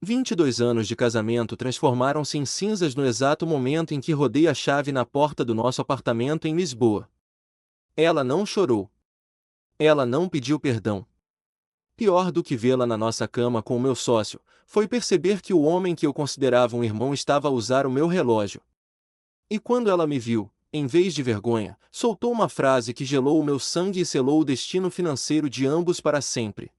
22 anos de casamento transformaram-se em cinzas no exato momento em que rodei a chave na porta do nosso apartamento em Lisboa. Ela não chorou. Ela não pediu perdão. Pior do que vê-la na nossa cama com o meu sócio, foi perceber que o homem que eu considerava um irmão estava a usar o meu relógio. E quando ela me viu, em vez de vergonha, soltou uma frase que gelou o meu sangue e selou o destino financeiro de ambos para sempre.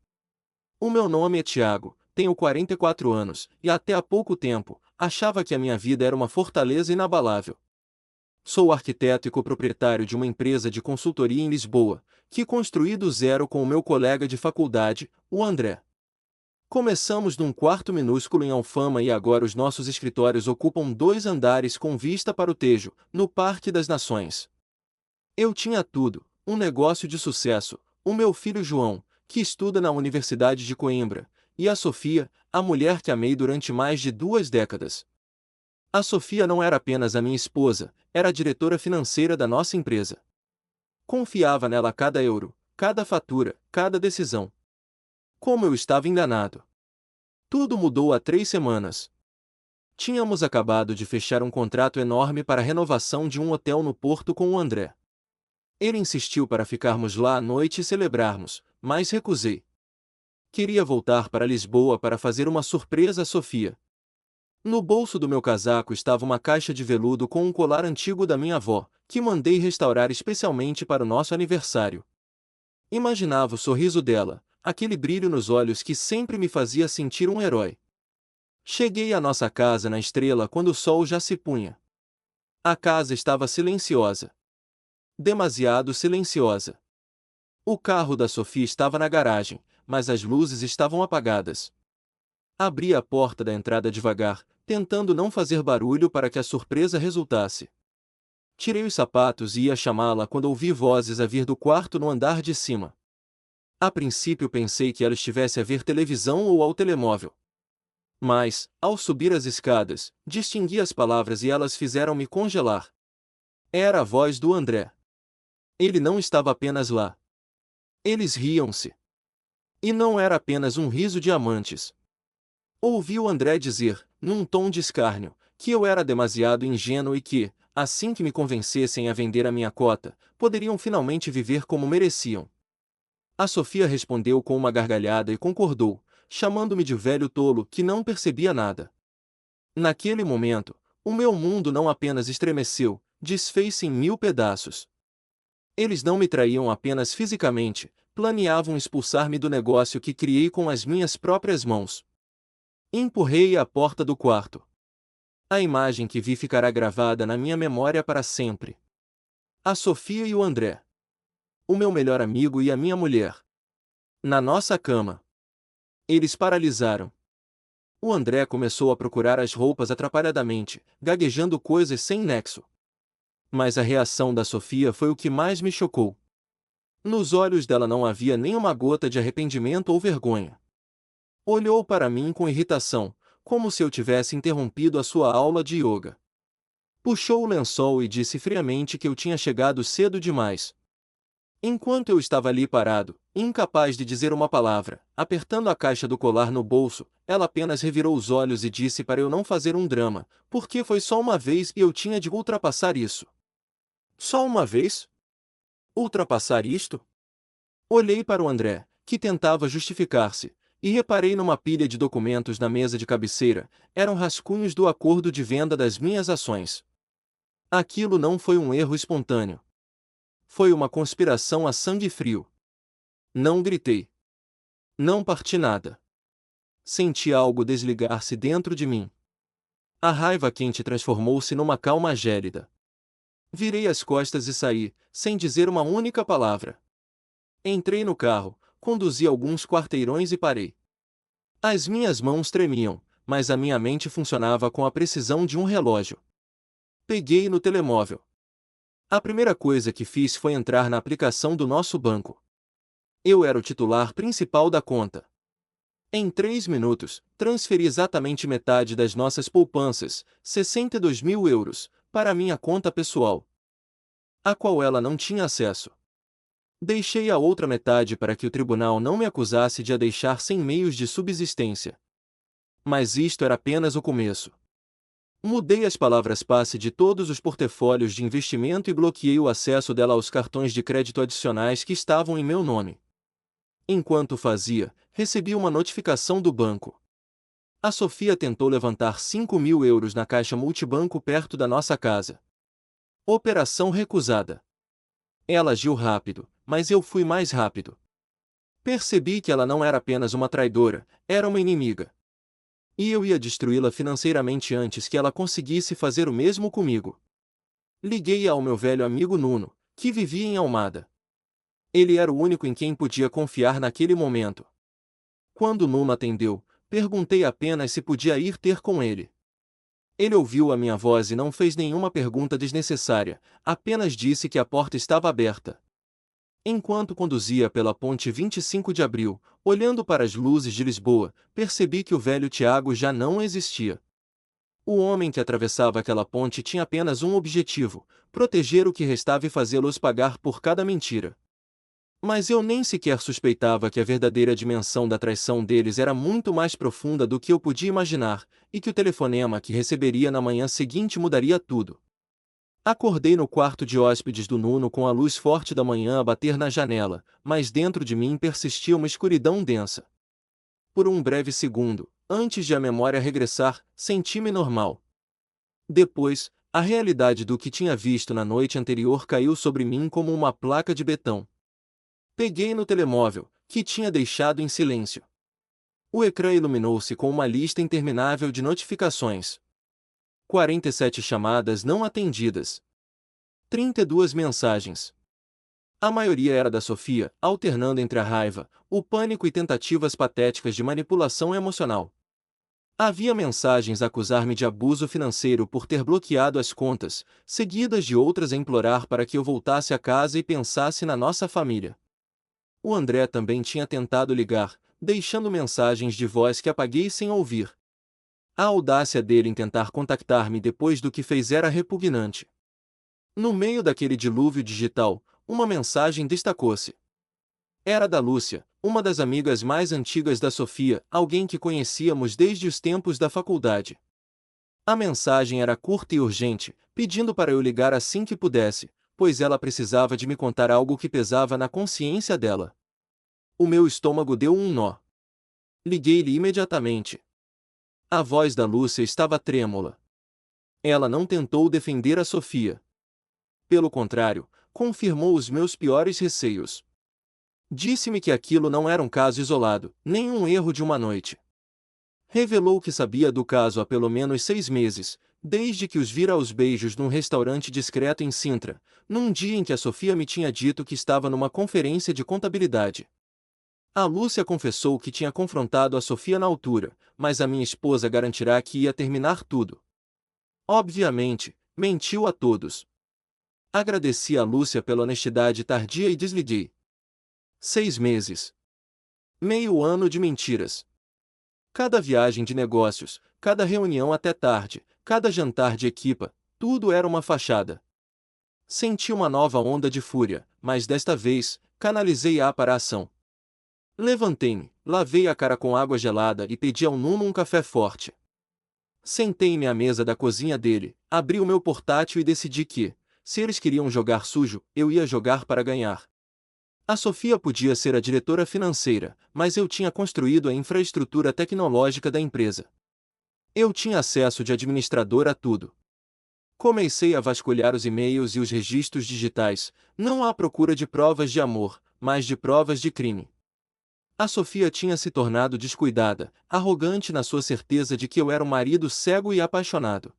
O meu nome é Tiago, tenho 44 anos, e até há pouco tempo, achava que a minha vida era uma fortaleza inabalável. Sou arquiteto e coproprietário de uma empresa de consultoria em Lisboa, que construí do zero com o meu colega de faculdade, o André. Começamos num quarto minúsculo em Alfama e agora os nossos escritórios ocupam 2 andares com vista para o Tejo, no Parque das Nações. Eu tinha tudo, um negócio de sucesso, o meu filho João, que estuda na Universidade de Coimbra, e a Sofia, a mulher que amei durante mais de 2 décadas. A Sofia não era apenas a minha esposa, era a diretora financeira da nossa empresa. Confiava nela cada euro, cada fatura, cada decisão. Como eu estava enganado. Tudo mudou há 3 semanas. Tínhamos acabado de fechar um contrato enorme para a renovação de um hotel no Porto com o André. Ele insistiu para ficarmos lá à noite e celebrarmos, mas recusei. Queria voltar para Lisboa para fazer uma surpresa a Sofia. No bolso do meu casaco estava uma caixa de veludo com um colar antigo da minha avó, que mandei restaurar especialmente para o nosso aniversário. Imaginava o sorriso dela, aquele brilho nos olhos que sempre me fazia sentir um herói. Cheguei à nossa casa na estrela quando o sol já se punha. A casa estava silenciosa. Demasiado silenciosa. O carro da Sofia estava na garagem, mas as luzes estavam apagadas. Abri a porta da entrada devagar, tentando não fazer barulho para que a surpresa resultasse. Tirei os sapatos e ia chamá-la quando ouvi vozes a vir do quarto no andar de cima. A princípio pensei que ela estivesse a ver televisão ou ao telemóvel. Mas, ao subir as escadas, distingui as palavras e elas fizeram-me congelar. Era a voz do André. Ele não estava apenas lá. Eles riam-se. E não era apenas um riso de amantes. Ouvi o André dizer, num tom de escárnio, que eu era demasiado ingênuo e que, assim que me convencessem a vender a minha cota, poderiam finalmente viver como mereciam. A Sofia respondeu com uma gargalhada e concordou, chamando-me de velho tolo que não percebia nada. Naquele momento, o meu mundo não apenas estremeceu, desfez-se em 1000 pedaços. Eles não me traíam apenas fisicamente, planeavam expulsar-me do negócio que criei com as minhas próprias mãos. Empurrei a porta do quarto. A imagem que vi ficará gravada na minha memória para sempre. A Sofia e o André. O meu melhor amigo e a minha mulher. Na nossa cama. Eles paralisaram. O André começou a procurar as roupas atrapalhadamente, gaguejando coisas sem nexo. Mas a reação da Sofia foi o que mais me chocou. Nos olhos dela não havia nenhuma gota de arrependimento ou vergonha. Olhou para mim com irritação, como se eu tivesse interrompido a sua aula de yoga. Puxou o lençol e disse friamente que eu tinha chegado cedo demais. Enquanto eu estava ali parado, incapaz de dizer uma palavra, apertando a caixa do colar no bolso, ela apenas revirou os olhos e disse para eu não fazer um drama, porque foi só uma vez e eu tinha de ultrapassar isso. Só uma vez? Ultrapassar isto? Olhei para o André, que tentava justificar-se, e reparei numa pilha de documentos na mesa de cabeceira, eram rascunhos do acordo de venda das minhas ações. Aquilo não foi um erro espontâneo. Foi uma conspiração a sangue frio. Não gritei. Não parti nada. Senti algo desligar-se dentro de mim. A raiva quente transformou-se numa calma gélida. Virei as costas e saí, sem dizer uma única palavra. Entrei no carro, conduzi alguns quarteirões e parei. As minhas mãos tremiam, mas a minha mente funcionava com a precisão de um relógio. Peguei no telemóvel. A primeira coisa que fiz foi entrar na aplicação do nosso banco. Eu era o titular principal da conta. Em 3 minutos, transferi exatamente metade das nossas poupanças, 62 mil euros, para a minha conta pessoal, a qual ela não tinha acesso. Deixei a outra metade para que o tribunal não me acusasse de a deixar sem meios de subsistência. Mas isto era apenas o começo. Mudei as palavras-passe de todos os portfólios de investimento e bloqueei o acesso dela aos cartões de crédito adicionais que estavam em meu nome. Enquanto fazia, recebi uma notificação do banco. A Sofia tentou levantar 5.000 euros na caixa multibanco perto da nossa casa. Operação recusada. Ela agiu rápido, mas eu fui mais rápido. Percebi que ela não era apenas uma traidora, era uma inimiga. E eu ia destruí-la financeiramente antes que ela conseguisse fazer o mesmo comigo. Liguei ao meu velho amigo Nuno, que vivia em Almada. Ele era o único em quem podia confiar naquele momento. Quando Nuno atendeu, perguntei apenas se podia ir ter com ele. Ele ouviu a minha voz e não fez nenhuma pergunta desnecessária, apenas disse que a porta estava aberta. Enquanto conduzia pela ponte 25 de abril, olhando para as luzes de Lisboa, percebi que o velho Tiago já não existia. O homem que atravessava aquela ponte tinha apenas um objetivo: proteger o que restava e fazê-los pagar por cada mentira. Mas eu nem sequer suspeitava que a verdadeira dimensão da traição deles era muito mais profunda do que eu podia imaginar, e que o telefonema que receberia na manhã seguinte mudaria tudo. Acordei no quarto de hóspedes do Nuno com a luz forte da manhã a bater na janela, mas dentro de mim persistia uma escuridão densa. Por um breve segundo, antes de a memória regressar, senti-me normal. Depois, a realidade do que tinha visto na noite anterior caiu sobre mim como uma placa de betão. Peguei no telemóvel, que tinha deixado em silêncio. O ecrã iluminou-se com uma lista interminável de notificações. 47 chamadas não atendidas. 32 mensagens. A maioria era da Sofia, alternando entre a raiva, o pânico e tentativas patéticas de manipulação emocional. Havia mensagens a acusar-me de abuso financeiro por ter bloqueado as contas, seguidas de outras a implorar para que eu voltasse a casa e pensasse na nossa família. O André também tinha tentado ligar, deixando mensagens de voz que apaguei sem ouvir. A audácia dele em tentar contactar-me depois do que fez era repugnante. No meio daquele dilúvio digital, uma mensagem destacou-se. Era da Lúcia, uma das amigas mais antigas da Sofia, alguém que conhecíamos desde os tempos da faculdade. A mensagem era curta e urgente, pedindo para eu ligar assim que pudesse, pois ela precisava de me contar algo que pesava na consciência dela. O meu estômago deu um nó. Liguei-lhe imediatamente. A voz da Lúcia estava trêmula. Ela não tentou defender a Sofia. Pelo contrário, confirmou os meus piores receios. Disse-me que aquilo não era um caso isolado, nem um erro de uma noite. Revelou que sabia do caso há pelo menos 6 meses, desde que os vira aos beijos num restaurante discreto em Sintra, num dia em que a Sofia me tinha dito que estava numa conferência de contabilidade. A Lúcia confessou que tinha confrontado a Sofia na altura, mas a minha esposa garantirá que ia terminar tudo. Obviamente, mentiu a todos. Agradeci a Lúcia pela honestidade tardia e desliguei. 6 meses. Meio ano de mentiras. Cada viagem de negócios, cada reunião até tarde, cada jantar de equipa, tudo era uma fachada. Senti uma nova onda de fúria, mas desta vez, canalizei-a para a ação. Levantei-me, lavei a cara com água gelada e pedi ao Nuno um café forte. Sentei-me à mesa da cozinha dele, abri o meu portátil e decidi que, se eles queriam jogar sujo, eu ia jogar para ganhar. A Sofia podia ser a diretora financeira, mas eu tinha construído a infraestrutura tecnológica da empresa. Eu tinha acesso de administrador a tudo. Comecei a vasculhar os e-mails e os registros digitais, não à procura de provas de amor, mas de provas de crime. A Sofia tinha se tornado descuidada, arrogante na sua certeza de que eu era um marido cego e apaixonado.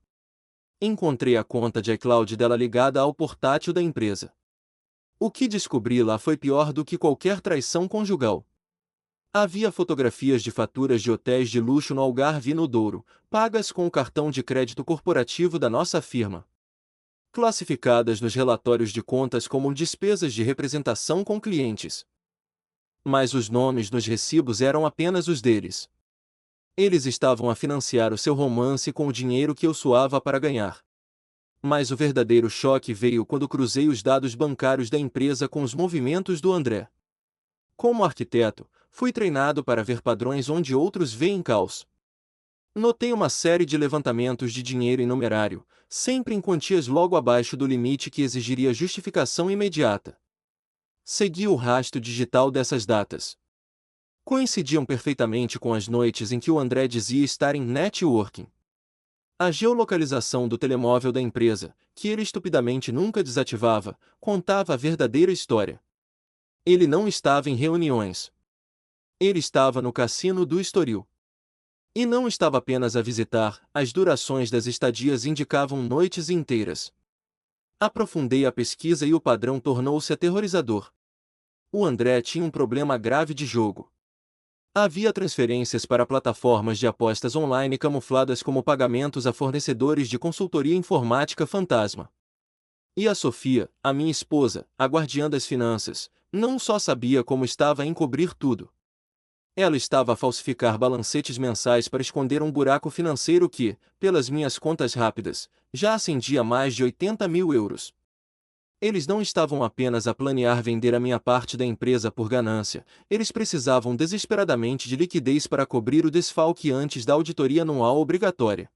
Encontrei a conta de iCloud dela ligada ao portátil da empresa. O que descobri lá foi pior do que qualquer traição conjugal. Havia fotografias de faturas de hotéis de luxo no Algarve e no Douro, pagas com o cartão de crédito corporativo da nossa firma. Classificadas nos relatórios de contas como despesas de representação com clientes. Mas os nomes nos recibos eram apenas os deles. Eles estavam a financiar o seu romance com o dinheiro que eu suava para ganhar. Mas o verdadeiro choque veio quando cruzei os dados bancários da empresa com os movimentos do André. Como arquiteto, fui treinado para ver padrões onde outros veem caos. Notei uma série de levantamentos de dinheiro em numerário, sempre em quantias logo abaixo do limite que exigiria justificação imediata. Segui o rastro digital dessas datas. Coincidiam perfeitamente com as noites em que o André dizia estar em networking. A geolocalização do telemóvel da empresa, que ele estupidamente nunca desativava, contava a verdadeira história. Ele não estava em reuniões. Ele estava no cassino do Estoril. E não estava apenas a visitar, as durações das estadias indicavam noites inteiras. Aprofundei a pesquisa e o padrão tornou-se aterrorizador. O André tinha um problema grave de jogo. Havia transferências para plataformas de apostas online camufladas como pagamentos a fornecedores de consultoria informática fantasma. E a Sofia, a minha esposa, a guardiã das finanças, não só sabia como estava a encobrir tudo. Ela estava a falsificar balancetes mensais para esconder um buraco financeiro que, pelas minhas contas rápidas, já ascendia a mais de 80 mil euros. Eles não estavam apenas a planear vender a minha parte da empresa por ganância, eles precisavam desesperadamente de liquidez para cobrir o desfalque antes da auditoria anual obrigatória.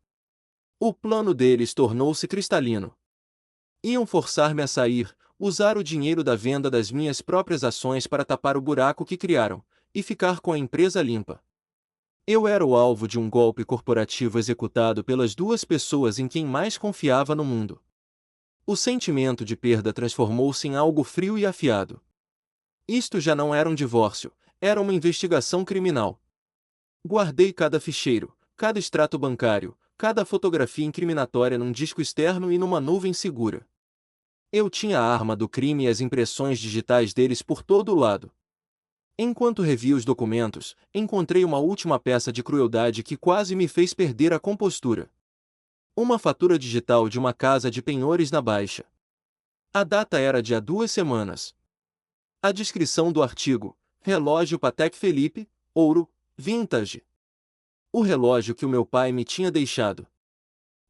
O plano deles tornou-se cristalino. Iam forçar-me a sair, usar o dinheiro da venda das minhas próprias ações para tapar o buraco que criaram, e ficar com a empresa limpa. Eu era o alvo de um golpe corporativo executado pelas duas pessoas em quem mais confiava no mundo. O sentimento de perda transformou-se em algo frio e afiado. Isto já não era um divórcio, era uma investigação criminal. Guardei cada ficheiro, cada extrato bancário, cada fotografia incriminatória num disco externo e numa nuvem segura. Eu tinha a arma do crime e as impressões digitais deles por todo o lado. Enquanto revia os documentos, encontrei uma última peça de crueldade que quase me fez perder a compostura. Uma fatura digital de uma casa de penhores na Baixa. A data era de há 2 semanas. A descrição do artigo: relógio Patek Philippe, ouro, vintage. O relógio que o meu pai me tinha deixado.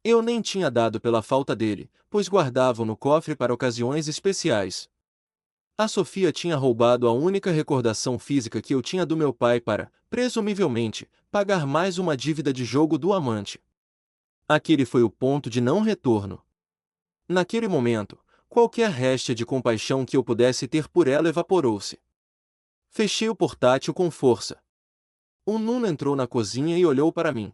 Eu nem tinha dado pela falta dele, pois guardava-o no cofre para ocasiões especiais. A Sofia tinha roubado a única recordação física que eu tinha do meu pai para, presumivelmente, pagar mais uma dívida de jogo do amante. Aquele foi o ponto de não retorno. Naquele momento, qualquer réstia de compaixão que eu pudesse ter por ela evaporou-se. Fechei o portátil com força. O Nuno entrou na cozinha e olhou para mim.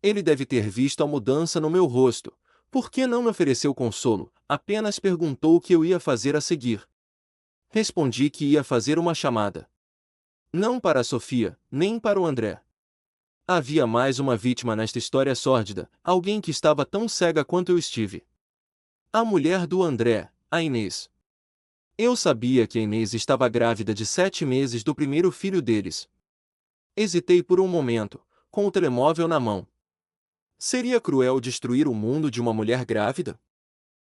Ele deve ter visto a mudança no meu rosto. Por que não me ofereceu consolo? Apenas perguntou o que eu ia fazer a seguir. Respondi que ia fazer uma chamada. Não para a Sofia, nem para o André. Havia mais uma vítima nesta história sórdida, alguém que estava tão cega quanto eu estive. A mulher do André, a Inês. Eu sabia que a Inês estava grávida de 7 meses do primeiro filho deles. Hesitei por um momento, com o telemóvel na mão. Seria cruel destruir o mundo de uma mulher grávida?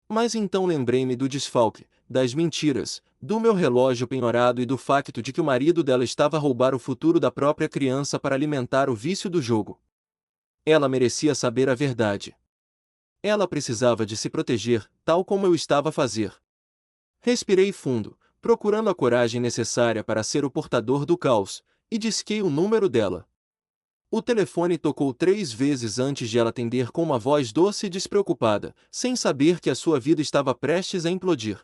Mas então lembrei-me do desfalque, das mentiras, do meu relógio penhorado e do facto de que o marido dela estava a roubar o futuro da própria criança para alimentar o vício do jogo. Ela merecia saber a verdade. Ela precisava de se proteger, tal como eu estava a fazer. Respirei fundo, procurando a coragem necessária para ser o portador do caos, e disquei o número dela. O telefone tocou 3 vezes antes de ela atender com uma voz doce e despreocupada, sem saber que a sua vida estava prestes a implodir.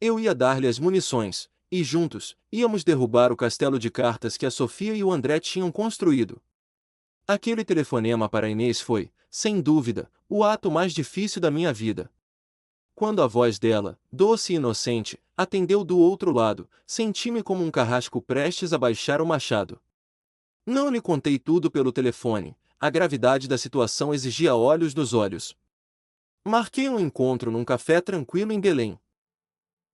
Eu ia dar-lhe as munições, e juntos, íamos derrubar o castelo de cartas que a Sofia e o André tinham construído. Aquele telefonema para Inês foi, sem dúvida, o ato mais difícil da minha vida. Quando a voz dela, doce e inocente, atendeu do outro lado, senti-me como um carrasco prestes a baixar o machado. Não lhe contei tudo pelo telefone, a gravidade da situação exigia olhos nos olhos. Marquei um encontro num café tranquilo em Belém.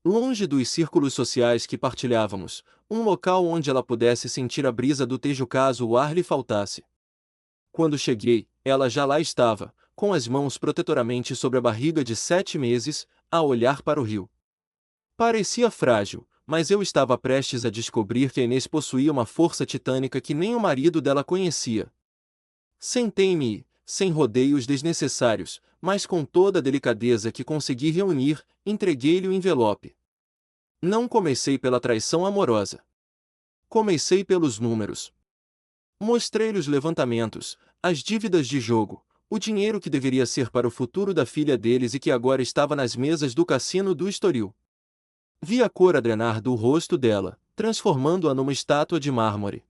Longe dos círculos sociais que partilhávamos, um local onde ela pudesse sentir a brisa do tejo caso o ar lhe faltasse. Quando cheguei, ela já lá estava, com as mãos protetoramente sobre a barriga de 7 meses, a olhar para o rio. Parecia frágil, mas eu estava prestes a descobrir que a Inês possuía uma força titânica que nem o marido dela conhecia. Sentei-me e, sem rodeios desnecessários, mas com toda a delicadeza que consegui reunir, entreguei-lhe o envelope. Não comecei pela traição amorosa. Comecei pelos números. Mostrei-lhe os levantamentos, as dívidas de jogo, o dinheiro que deveria ser para o futuro da filha deles e que agora estava nas mesas do cassino do Estoril. Vi a cor a drenar do rosto dela, transformando-a numa estátua de mármore.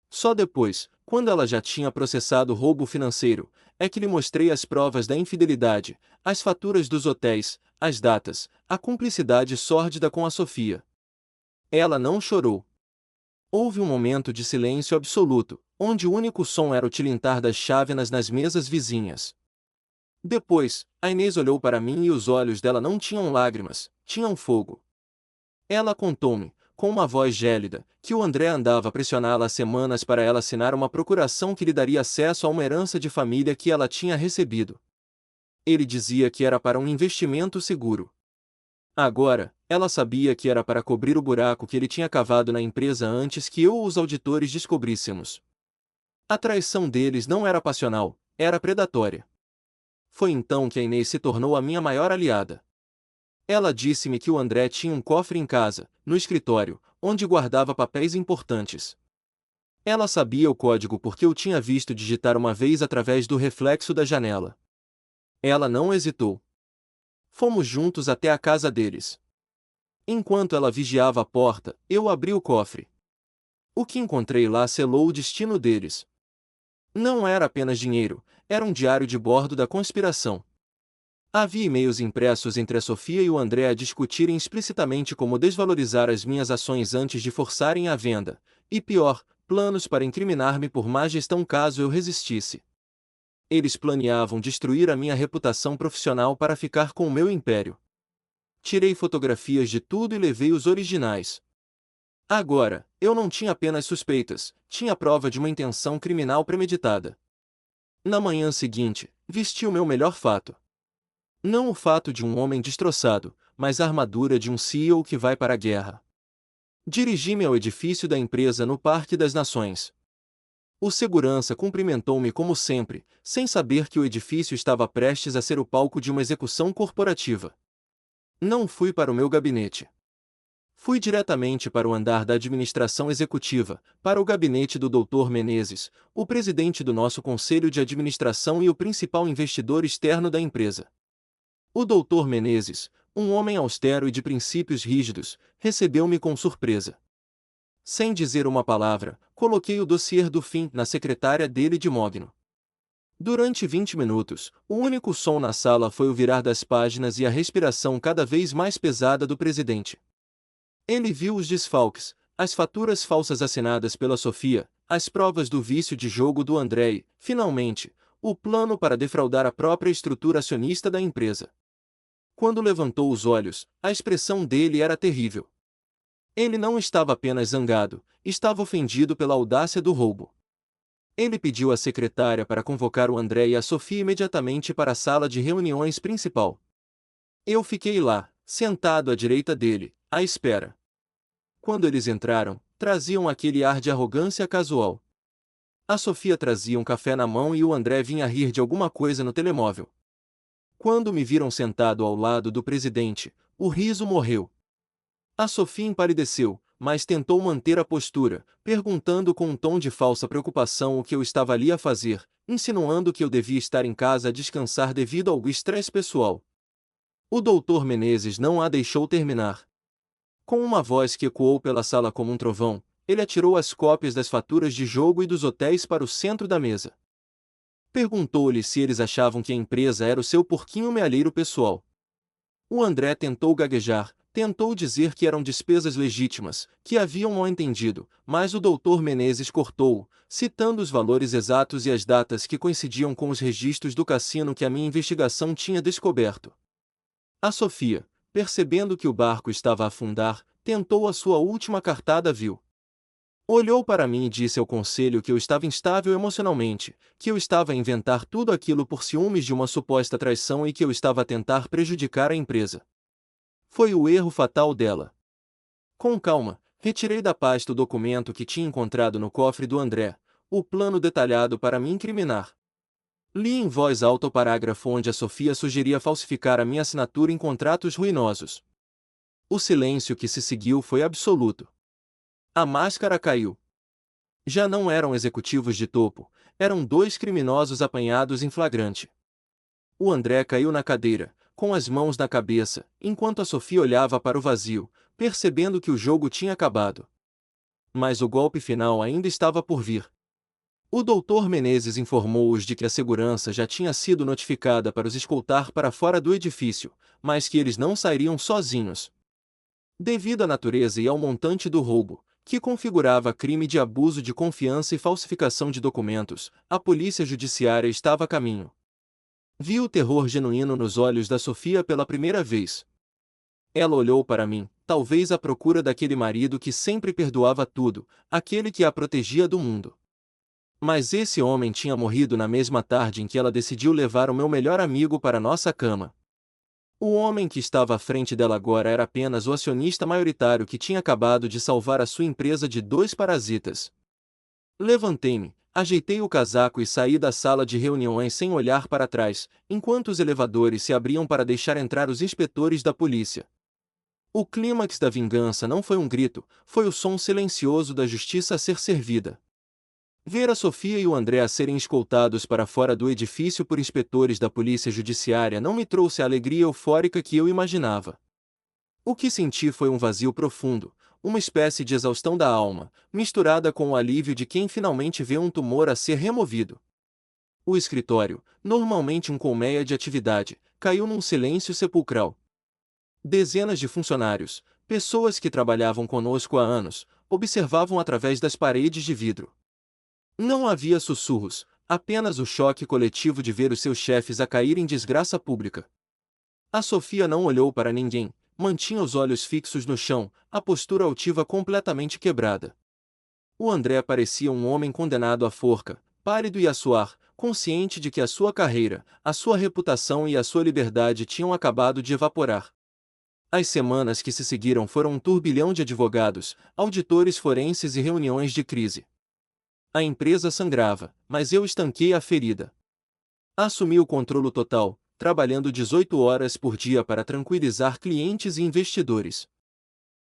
Só depois, quando ela já tinha processado o roubo financeiro, é que lhe mostrei as provas da infidelidade, as faturas dos hotéis, as datas, a cumplicidade sórdida com a Sofia. Ela não chorou. Houve um momento de silêncio absoluto, onde o único som era o tilintar das chávenas nas mesas vizinhas. Depois, a Inês olhou para mim e os olhos dela não tinham lágrimas, tinham fogo. Ela contou-me, com uma voz gélida, que o André andava a pressioná-la há semanas para ela assinar uma procuração que lhe daria acesso a uma herança de família que ela tinha recebido. Ele dizia que era para um investimento seguro. Agora, ela sabia que era para cobrir o buraco que ele tinha cavado na empresa antes que eu ou os auditores descobríssemos. A traição deles não era passional, era predatória. Foi então que a Inês se tornou a minha maior aliada. Ela disse-me que o André tinha um cofre em casa, no escritório, onde guardava papéis importantes. Ela sabia o código porque eu tinha visto digitar uma vez através do reflexo da janela. Ela não hesitou. Fomos juntos até a casa deles. Enquanto ela vigiava a porta, eu abri o cofre. O que encontrei lá selou o destino deles. Não era apenas dinheiro, era um diário de bordo da conspiração. Havia e-mails impressos entre a Sofia e o André a discutirem explicitamente como desvalorizar as minhas ações antes de forçarem a venda, e pior, planos para incriminar-me por má gestão caso eu resistisse. Eles planeavam destruir a minha reputação profissional para ficar com o meu império. Tirei fotografias de tudo e levei os originais. Agora, eu não tinha apenas suspeitas, tinha prova de uma intenção criminal premeditada. Na manhã seguinte, vesti o meu melhor fato. Não o fato de um homem destroçado, mas a armadura de um CEO que vai para a guerra. Dirigi-me ao edifício da empresa no Parque das Nações. O segurança cumprimentou-me como sempre, sem saber que o edifício estava prestes a ser o palco de uma execução corporativa. Não fui para o meu gabinete. Fui diretamente para o andar da administração executiva, para o gabinete do Dr. Menezes, o presidente do nosso conselho de administração e o principal investidor externo da empresa. O Dr. Menezes, um homem austero e de princípios rígidos, recebeu-me com surpresa. Sem dizer uma palavra, coloquei o dossiê do fim na secretária dele de mogno. Durante 20 minutos, o único som na sala foi o virar das páginas e a respiração cada vez mais pesada do presidente. Ele viu os desfalques, as faturas falsas assinadas pela Sofia, as provas do vício de jogo do André e, finalmente, o plano para defraudar a própria estrutura acionista da empresa. Quando levantou os olhos, a expressão dele era terrível. Ele não estava apenas zangado, estava ofendido pela audácia do roubo. Ele pediu à secretária para convocar o André e a Sofia imediatamente para a sala de reuniões principal. Eu fiquei lá, sentado à direita dele, à espera. Quando eles entraram, traziam aquele ar de arrogância casual. A Sofia trazia um café na mão e o André vinha rir de alguma coisa no telemóvel. Quando me viram sentado ao lado do presidente, o riso morreu. A Sofia empalideceu, mas tentou manter a postura, perguntando com um tom de falsa preocupação o que eu estava ali a fazer, insinuando que eu devia estar em casa a descansar devido ao estresse pessoal. O Dr. Menezes não a deixou terminar. Com uma voz que ecoou pela sala como um trovão, ele atirou as cópias das faturas de jogo e dos hotéis para o centro da mesa. Perguntou-lhe se eles achavam que a empresa era o seu porquinho mealheiro pessoal. O André tentou gaguejar, tentou dizer que eram despesas legítimas, que haviam mal-entendido, mas o Dr. Menezes cortou-o, citando os valores exatos e as datas que coincidiam com os registros do cassino que a minha investigação tinha descoberto. A Sofia, percebendo que o barco estava a afundar, tentou a sua última cartada vil. Olhou para mim e disse ao conselho que eu estava instável emocionalmente, que eu estava a inventar tudo aquilo por ciúmes de uma suposta traição e que eu estava a tentar prejudicar a empresa. Foi o erro fatal dela. Com calma, retirei da pasta o documento que tinha encontrado no cofre do André, o plano detalhado para me incriminar. Li em voz alta o parágrafo onde a Sofia sugeria falsificar a minha assinatura em contratos ruinosos. O silêncio que se seguiu foi absoluto. A máscara caiu. Já não eram executivos de topo, Eram dois criminosos apanhados em flagrante. O André caiu na cadeira, com as mãos na cabeça, enquanto a Sofia olhava para o vazio, percebendo que o jogo tinha acabado. Mas o golpe final ainda estava por vir. O Dr. Menezes informou-os de que a segurança já tinha sido notificada para os escoltar para fora do edifício, mas que eles não sairiam sozinhos. Devido à natureza e ao montante do roubo, que configurava crime de abuso de confiança e falsificação de documentos, a polícia judiciária estava a caminho. Vi o terror genuíno nos olhos da Sofia pela primeira vez. Ela olhou para mim, talvez à procura daquele marido que sempre perdoava tudo, aquele que a protegia do mundo. Mas esse homem tinha morrido na mesma tarde em que ela decidiu levar o meu melhor amigo para nossa cama. O homem que estava à frente dela agora era apenas o acionista maioritário que tinha acabado de salvar a sua empresa de dois parasitas. Levantei-me, ajeitei o casaco e saí da sala de reuniões sem olhar para trás, enquanto os elevadores se abriam para deixar entrar os inspetores da polícia. O clímax da vingança não foi um grito, foi o som silencioso da justiça a ser servida. Ver a Sofia e o André a serem escoltados para fora do edifício por inspetores da polícia judiciária não me trouxe a alegria eufórica que eu imaginava. O que senti foi um vazio profundo, uma espécie de exaustão da alma, misturada com o alívio de quem finalmente vê um tumor a ser removido. O escritório, normalmente um colmeia de atividade, caiu num silêncio sepulcral. Dezenas de funcionários, pessoas que trabalhavam conosco há anos, observavam através das paredes de vidro. Não havia sussurros, apenas o choque coletivo de ver os seus chefes a cair em desgraça pública. A Sofia não olhou para ninguém, mantinha os olhos fixos no chão, a postura altiva completamente quebrada. O André parecia um homem condenado à forca, pálido e a suar, consciente de que a sua carreira, a sua reputação e a sua liberdade tinham acabado de evaporar. As semanas que se seguiram foram um turbilhão de advogados, auditores forenses e reuniões de crise. A empresa sangrava, mas eu estanquei a ferida. Assumi o controle total, trabalhando 18 horas por dia para tranquilizar clientes e investidores.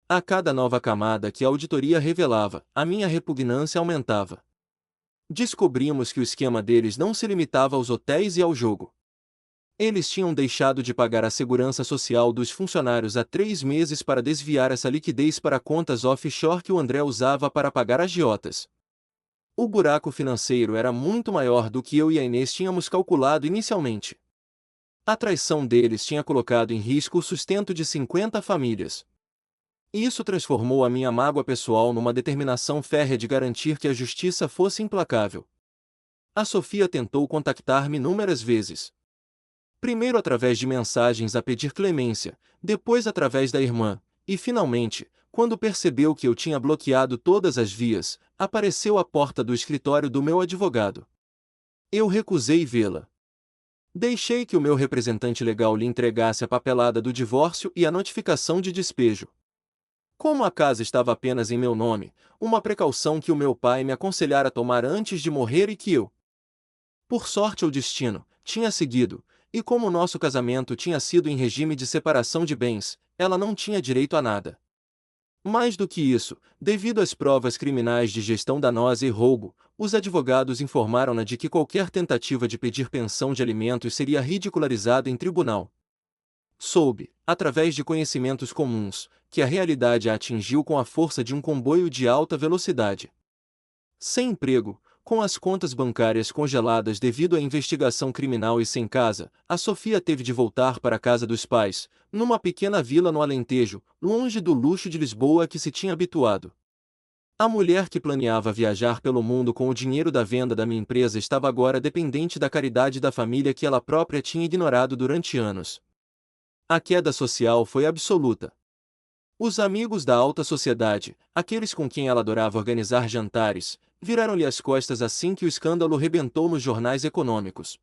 A cada nova camada que a auditoria revelava, a minha repugnância aumentava. Descobrimos que o esquema deles não se limitava aos hotéis e ao jogo. Eles tinham deixado de pagar a segurança social dos funcionários há 3 meses para desviar essa liquidez para contas offshore que o André usava para pagar agiotas. O buraco financeiro era muito maior do que eu e a Inês tínhamos calculado inicialmente. A traição deles tinha colocado em risco o sustento de 50 famílias. Isso transformou a minha mágoa pessoal numa determinação férrea de garantir que a justiça fosse implacável. A Sofia tentou contactar-me inúmeras vezes. Primeiro através de mensagens a pedir clemência, depois através da irmã, e finalmente, quando percebeu que eu tinha bloqueado todas as vias, apareceu à porta do escritório do meu advogado. Eu recusei vê-la. Deixei que o meu representante legal lhe entregasse a papelada do divórcio e a notificação de despejo. Como a casa estava apenas em meu nome, uma precaução que o meu pai me aconselhara tomar antes de morrer e que eu, por sorte ou destino, tinha seguido, e como o nosso casamento tinha sido em regime de separação de bens, ela não tinha direito a nada. Mais do que isso, devido às provas criminais de gestão danosa e roubo, os advogados informaram-na de que qualquer tentativa de pedir pensão de alimentos seria ridicularizada em tribunal. Soube, através de conhecimentos comuns, que a realidade a atingiu com a força de um comboio de alta velocidade. Sem emprego, com as contas bancárias congeladas devido à investigação criminal e sem casa, a Sofia teve de voltar para a casa dos pais, numa pequena vila no Alentejo, longe do luxo de Lisboa a que se tinha habituado. A mulher que planeava viajar pelo mundo com o dinheiro da venda da minha empresa estava agora dependente da caridade da família que ela própria tinha ignorado durante anos. A queda social foi absoluta. Os amigos da alta sociedade, aqueles com quem ela adorava organizar jantares, viraram-lhe as costas assim que o escândalo rebentou nos jornais econômicos.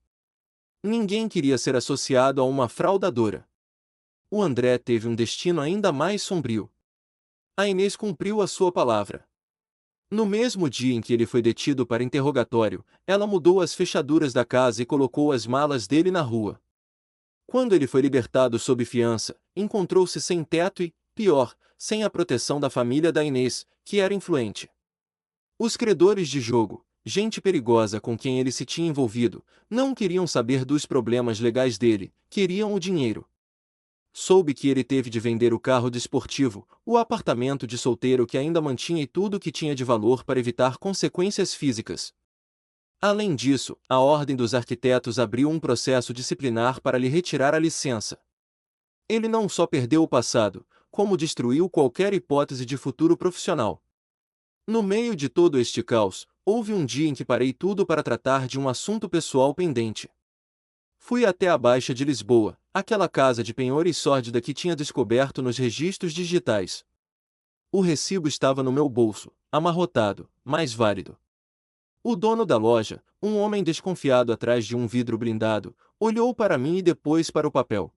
Ninguém queria ser associado a uma fraudadora. O André teve um destino ainda mais sombrio. A Inês cumpriu a sua palavra. No mesmo dia em que ele foi detido para interrogatório, ela mudou as fechaduras da casa e colocou as malas dele na rua. Quando ele foi libertado sob fiança, encontrou-se sem teto e, pior, sem a proteção da família da Inês, que era influente. Os credores de jogo, gente perigosa com quem ele se tinha envolvido, não queriam saber dos problemas legais dele, queriam o dinheiro. Soube que ele teve de vender o carro desportivo, o apartamento de solteiro que ainda mantinha e tudo o que tinha de valor para evitar consequências físicas. Além disso, a Ordem dos Arquitetos abriu um processo disciplinar para lhe retirar a licença. Ele não só perdeu o passado, como destruiu qualquer hipótese de futuro profissional. No meio de todo este caos, houve um dia em que parei tudo para tratar de um assunto pessoal pendente. Fui até a Baixa de Lisboa, aquela casa de penhor e sórdida que tinha descoberto nos registros digitais. O recibo estava no meu bolso, amarrotado, mas válido. O dono da loja, um homem desconfiado atrás de um vidro blindado, olhou para mim e depois para o papel.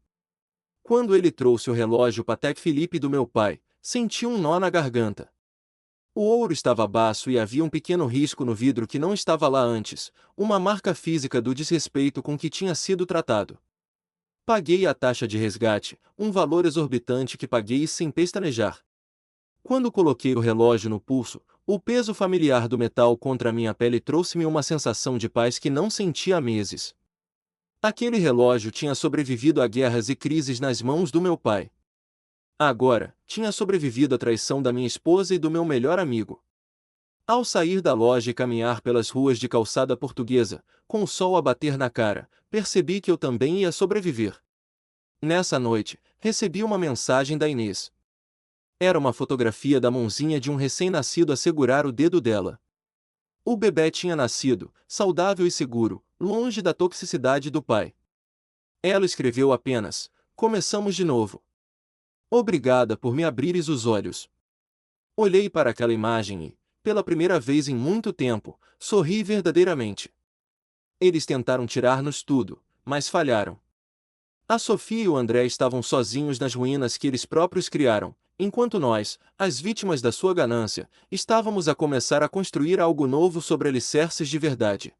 Quando ele trouxe o relógio Patek Philippe do meu pai, senti um nó na garganta. O ouro estava baço e havia um pequeno risco no vidro que não estava lá antes, uma marca física do desrespeito com que tinha sido tratado. Paguei a taxa de resgate, um valor exorbitante que paguei sem pestanejar. Quando coloquei o relógio no pulso, o peso familiar do metal contra minha pele trouxe-me uma sensação de paz que não sentia há meses. Aquele relógio tinha sobrevivido a guerras e crises nas mãos do meu pai. Agora, tinha sobrevivido à traição da minha esposa e do meu melhor amigo. Ao sair da loja e caminhar pelas ruas de calçada portuguesa, com o sol a bater na cara, percebi que eu também ia sobreviver. Nessa noite, recebi uma mensagem da Inês. Era uma fotografia da mãozinha de um recém-nascido a segurar o dedo dela. O bebê tinha nascido, saudável e seguro, longe da toxicidade do pai. Ela escreveu apenas: "Começamos de novo. Obrigada por me abrires os olhos." Olhei para aquela imagem e, pela primeira vez em muito tempo, sorri verdadeiramente. Eles tentaram tirar-nos tudo, mas falharam. A Sofia e o André estavam sozinhos nas ruínas que eles próprios criaram, enquanto nós, as vítimas da sua ganância, estávamos a começar a construir algo novo sobre alicerces de verdade.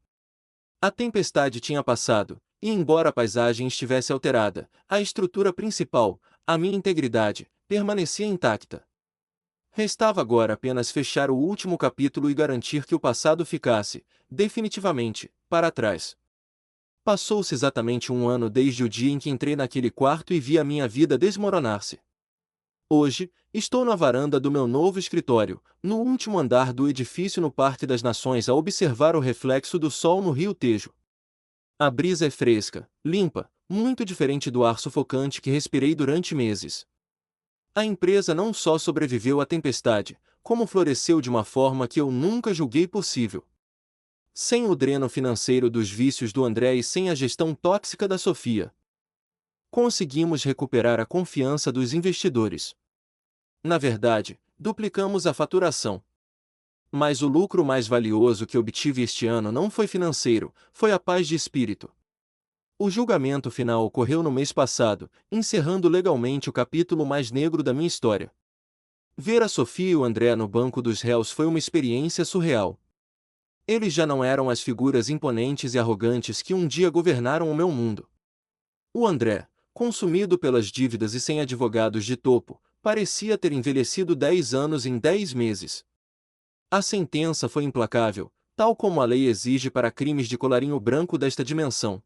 A tempestade tinha passado, e embora a paisagem estivesse alterada, a estrutura principal, a minha integridade, permanecia intacta. Restava agora apenas fechar o último capítulo e garantir que o passado ficasse, definitivamente, para trás. Passou-se exatamente um ano desde o dia em que entrei naquele quarto e vi a minha vida desmoronar-se. Hoje, estou na varanda do meu novo escritório, no último andar do edifício no Parque das Nações a observar o reflexo do sol no Rio Tejo. A brisa é fresca, limpa, muito diferente do ar sufocante que respirei durante meses. A empresa não só sobreviveu à tempestade, como floresceu de uma forma que eu nunca julguei possível. Sem o dreno financeiro dos vícios do André e sem a gestão tóxica da Sofia, conseguimos recuperar a confiança dos investidores. Na verdade, duplicamos a faturação. Mas o lucro mais valioso que obtive este ano não foi financeiro, foi a paz de espírito. O julgamento final ocorreu no mês passado, encerrando legalmente o capítulo mais negro da minha história. Ver a Sofia e o André no banco dos réus foi uma experiência surreal. Eles já não eram as figuras imponentes e arrogantes que um dia governaram o meu mundo. O André, consumido pelas dívidas e sem advogados de topo, parecia ter envelhecido 10 anos em 10 meses. A sentença foi implacável, tal como a lei exige para crimes de colarinho branco desta dimensão.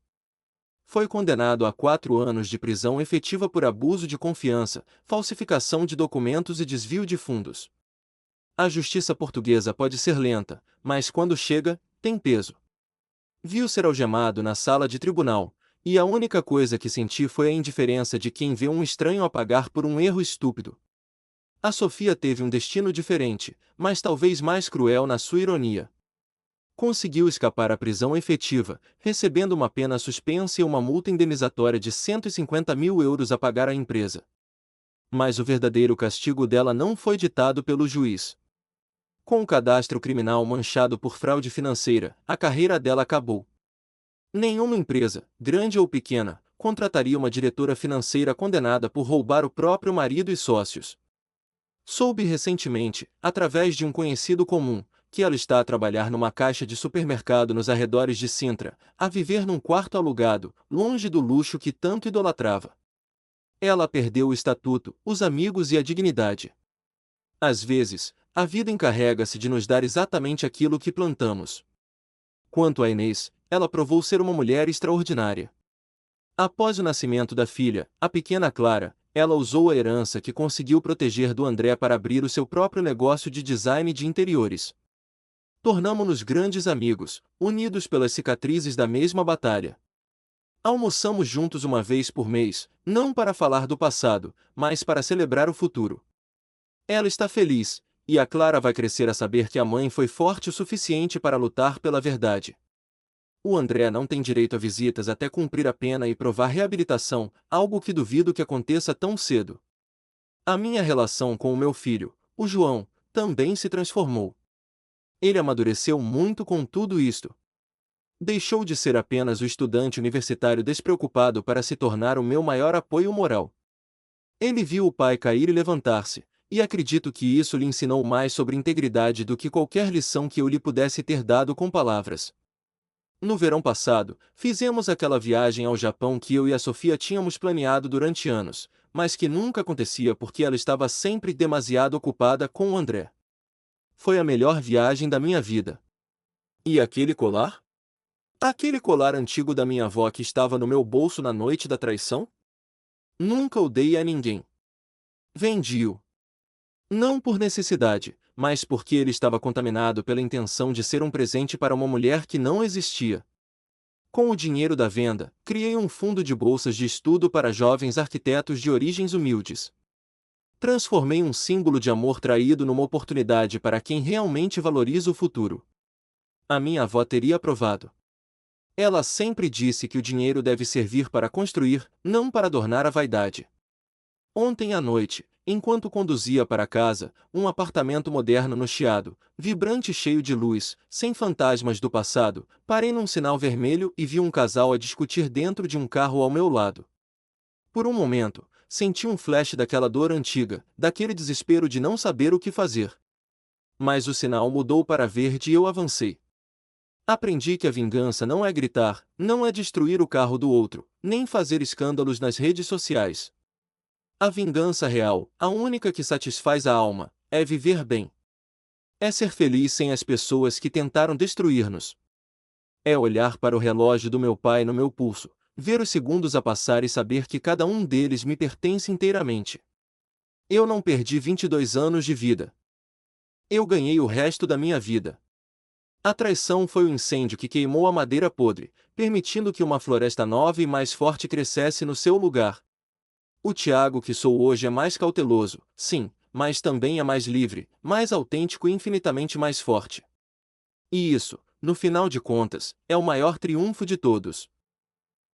Foi condenado a 4 anos de prisão efetiva por abuso de confiança, falsificação de documentos e desvio de fundos. A justiça portuguesa pode ser lenta, mas quando chega, tem peso. Viu ser algemado na sala de tribunal, e a única coisa que senti foi a indiferença de quem vê um estranho a pagar por um erro estúpido. A Sofia teve um destino diferente, mas talvez mais cruel na sua ironia. Conseguiu escapar à prisão efetiva, recebendo uma pena suspensa e uma multa indenizatória de 150 mil euros a pagar à empresa. Mas o verdadeiro castigo dela não foi ditado pelo juiz. Com o cadastro criminal manchado por fraude financeira, a carreira dela acabou. Nenhuma empresa, grande ou pequena, contrataria uma diretora financeira condenada por roubar o próprio marido e sócios. Soube recentemente, através de um conhecido comum, que ela está a trabalhar numa caixa de supermercado nos arredores de Sintra, a viver num quarto alugado, longe do luxo que tanto idolatrava. Ela perdeu o estatuto, os amigos e a dignidade. Às vezes, a vida encarrega-se de nos dar exatamente aquilo que plantamos. Quanto a Inês, ela provou ser uma mulher extraordinária. Após o nascimento da filha, a pequena Clara, ela usou a herança que conseguiu proteger do André para abrir o seu próprio negócio de design de interiores. Tornamo-nos grandes amigos, unidos pelas cicatrizes da mesma batalha. Almoçamos juntos uma vez por mês, não para falar do passado, mas para celebrar o futuro. Ela está feliz, e a Clara vai crescer a saber que a mãe foi forte o suficiente para lutar pela verdade. O André não tem direito a visitas até cumprir a pena e provar reabilitação, algo que duvido que aconteça tão cedo. A minha relação com o meu filho, o João, também se transformou. Ele amadureceu muito com tudo isto. Deixou de ser apenas o estudante universitário despreocupado para se tornar o meu maior apoio moral. Ele viu o pai cair e levantar-se, e acredito que isso lhe ensinou mais sobre integridade do que qualquer lição que eu lhe pudesse ter dado com palavras. No verão passado, fizemos aquela viagem ao Japão que eu e a Sofia tínhamos planeado durante anos, mas que nunca acontecia porque ela estava sempre demasiado ocupada com o André. Foi a melhor viagem da minha vida. E aquele colar? Aquele colar antigo da minha avó que estava no meu bolso na noite da traição? Nunca o dei a ninguém. Vendi-o. Não por necessidade, mas porque ele estava contaminado pela intenção de ser um presente para uma mulher que não existia. Com o dinheiro da venda, criei um fundo de bolsas de estudo para jovens arquitetos de origens humildes. Transformei um símbolo de amor traído numa oportunidade para quem realmente valoriza o futuro. A minha avó teria aprovado. Ela sempre disse que o dinheiro deve servir para construir, não para adornar a vaidade. Ontem à noite, enquanto conduzia para casa, um apartamento moderno no Chiado, vibrante e cheio de luz, sem fantasmas do passado, parei num sinal vermelho e vi um casal a discutir dentro de um carro ao meu lado. Por um momento, senti um flash daquela dor antiga, daquele desespero de não saber o que fazer. Mas o sinal mudou para verde e eu avancei. Aprendi que a vingança não é gritar, não é destruir o carro do outro, nem fazer escândalos nas redes sociais. A vingança real, a única que satisfaz a alma, é viver bem. É ser feliz sem as pessoas que tentaram destruir-nos. É olhar para o relógio do meu pai no meu pulso, ver os segundos a passar e saber que cada um deles me pertence inteiramente. Eu não perdi 22 anos de vida. Eu ganhei o resto da minha vida. A traição foi o incêndio que queimou a madeira podre, permitindo que uma floresta nova e mais forte crescesse no seu lugar. O Tiago que sou hoje é mais cauteloso, sim, mas também é mais livre, mais autêntico e infinitamente mais forte. E isso, no final de contas, é o maior triunfo de todos.